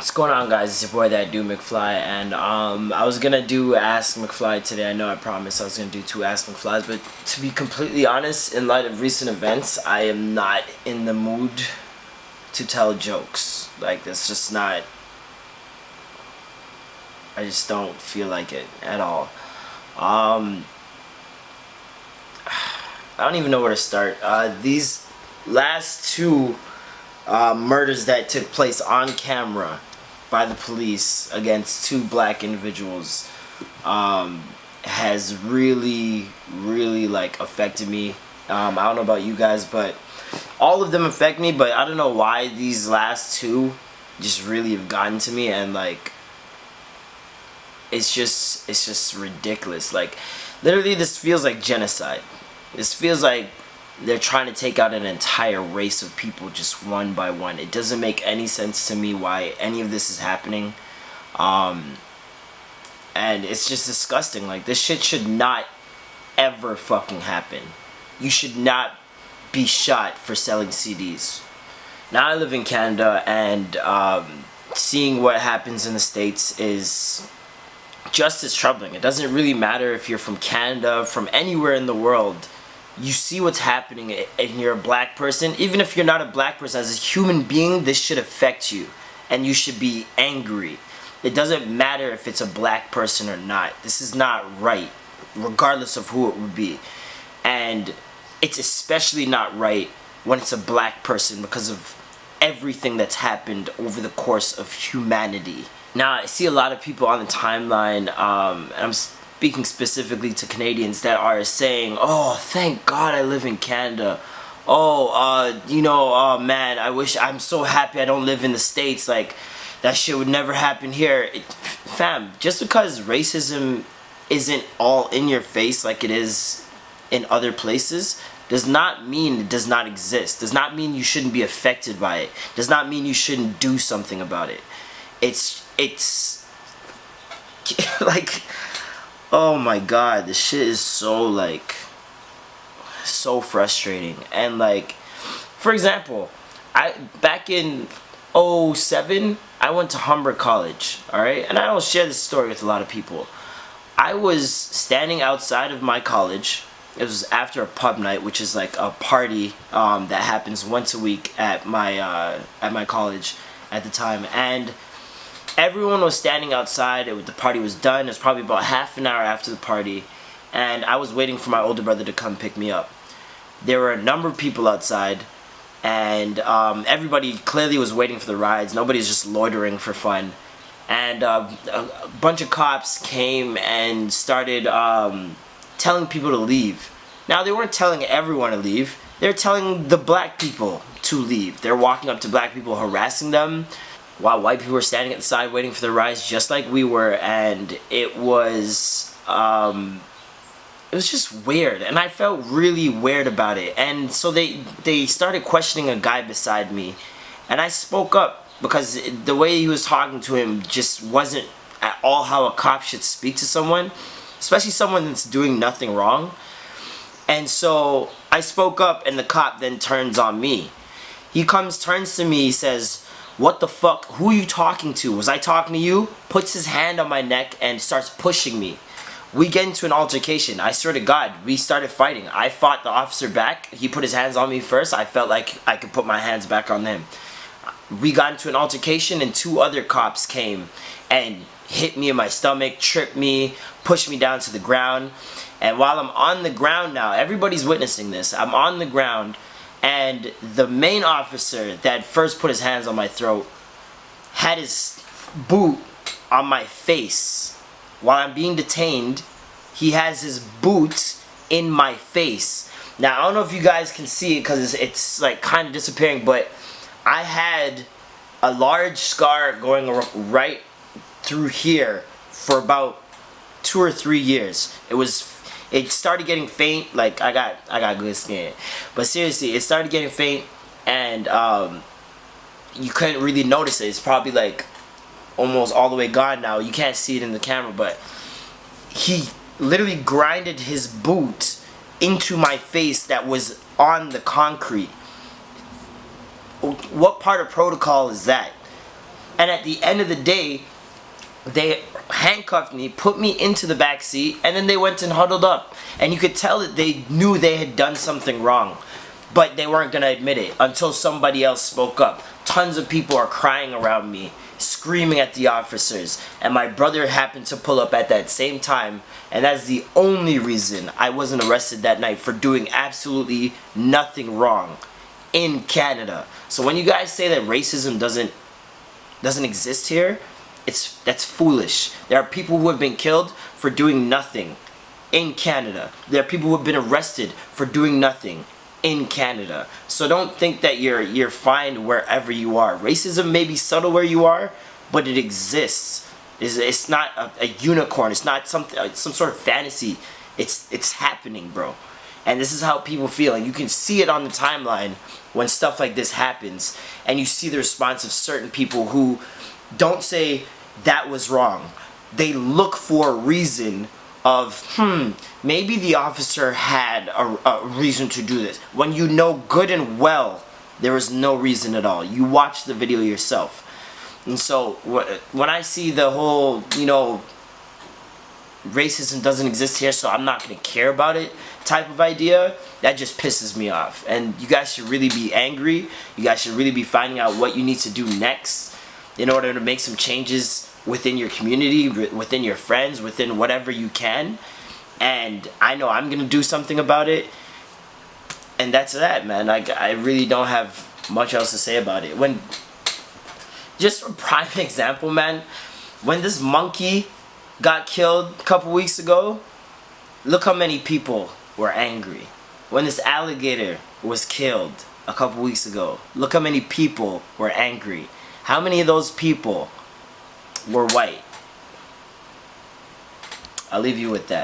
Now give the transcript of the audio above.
What's going on, guys? It's your boy that do McFly, and I was gonna do Ask McFly today. I know I promised I was gonna do 2 Ask McFlies, but to be completely honest, in light of recent events, I am not in the mood to tell jokes. Like, that's just not. I just don't feel like it at all. I don't even know where to start. These last 2 murders that took place on camera by the police against 2 black individuals has really like affected me. I don't know about you guys, but all of them affect me, but I don't know why these last 2 just really have gotten to me, and like it's just ridiculous. Like, literally, this feels like genocide. This feels like they're trying to take out an entire race of people just one by one. It doesn't make any sense to me why any of this is happening. And it's just disgusting. Like, this shit should not ever fucking happen. You should not be shot for selling CDs. Now I live in Canada, and seeing what happens in the States is just as troubling. It doesn't really matter if you're from Canada, from anywhere in the world. You see what's happening and you're a black person. Even if you're not a black person, as a human being, this should affect you, and you should be angry. It doesn't matter if it's a black person or not. This is not right, regardless of who it would be. And it's especially not right when it's a black person, because of everything that's happened over the course of humanity. Now, I see a lot of people on the timeline, and I'm speaking specifically to Canadians, that are saying, "Oh, thank God I live in Canada. Oh, oh man, I'm so happy I don't live in the States. Like, that shit would never happen here." Fam, just because racism isn't all in your face like it is in other places, does not mean it does not exist. Does not mean you shouldn't be affected by it. Does not mean you shouldn't do something about it. It's like, oh my god, this shit is so frustrating. And like, for example, back in 2007, I went to Humber College, alright? And I don't share this story with a lot of people. I was standing outside of my college. It was after a pub night, which is like a party that happens once a week at my college at the time. And everyone was standing outside. The party was done. It was probably about half an hour after the party, and I was waiting for my older brother to come pick me up. There were a number of people outside, and everybody clearly was waiting for the rides. Nobody's just loitering for fun. And a bunch of cops came and started telling people to leave. Now, they weren't telling everyone to leave. They were telling the black people to leave. They're walking up to black people, harassing them, while white people were standing at the side waiting for their rides, just like we were. And it was just weird, and I felt really weird about it. And so they started questioning a guy beside me, and I spoke up, because the way he was talking to him just wasn't at all how a cop should speak to someone, especially someone that's doing nothing wrong. And so I spoke up, and the cop then turns on me. He turns to me, he says, "What the fuck? Who are you talking to? Was I talking to you?" Puts his hand on my neck and starts pushing me. We get into an altercation. I swear to God, we started fighting. I fought the officer back. He put his hands on me first. I felt like I could put my hands back on him. We got into an altercation, and 2 other cops came and hit me in my stomach, tripped me, pushed me down to the ground. And while I'm on the ground now, everybody's witnessing this. I'm on the ground, and the main officer that first put his hands on my throat had his boot on my face. While I'm being detained, he has his boot in my face. Now, I don't know if you guys can see it, because it's like kind of disappearing, but I had a large scar going right through here for about 2 or 3 years. It started getting faint. Like, I got good skin, but seriously, it started getting faint, and you couldn't really notice it. It's probably like almost all the way gone now. You can't see it in the camera, but he literally grinded his boot into my face that was on the concrete. What part of protocol is that? And at the end of the day, they handcuffed me, put me into the back seat, and then they went and huddled up. And you could tell that they knew they had done something wrong, but they weren't gonna admit it until somebody else spoke up. Tons of people are crying around me, screaming at the officers, and my brother happened to pull up at that same time, and that's the only reason I wasn't arrested that night, for doing absolutely nothing wrong in Canada. So when you guys say that racism doesn't exist here, that's foolish. There are people who have been killed for doing nothing in Canada. There are people who have been arrested for doing nothing in Canada. So don't think that you're fine wherever you are. Racism may be subtle where you are, but it exists. It's not a unicorn. It's not some sort of fantasy. It's happening, bro. And this is how people feel. And you can see it on the timeline when stuff like this happens. And you see the response of certain people who don't say that was wrong. They look for a reason of, maybe the officer had a reason to do this. When you know good and well there was no reason at all. You watch the video yourself. And so when I see the whole, racism doesn't exist here, so I'm not going to care about it type of idea, that just pisses me off. And you guys should really be angry. You guys should really be finding out what you need to do next in order to make some changes within your community, within your friends, within whatever you can. And I know I'm going to do something about it. And that's that, man. I really don't have much else to say about it. Just a prime example, man, when this monkey got killed a couple weeks ago, look how many people were angry. When this alligator was killed a couple weeks ago, look how many people were angry. How many of those people were white? I'll leave you with that.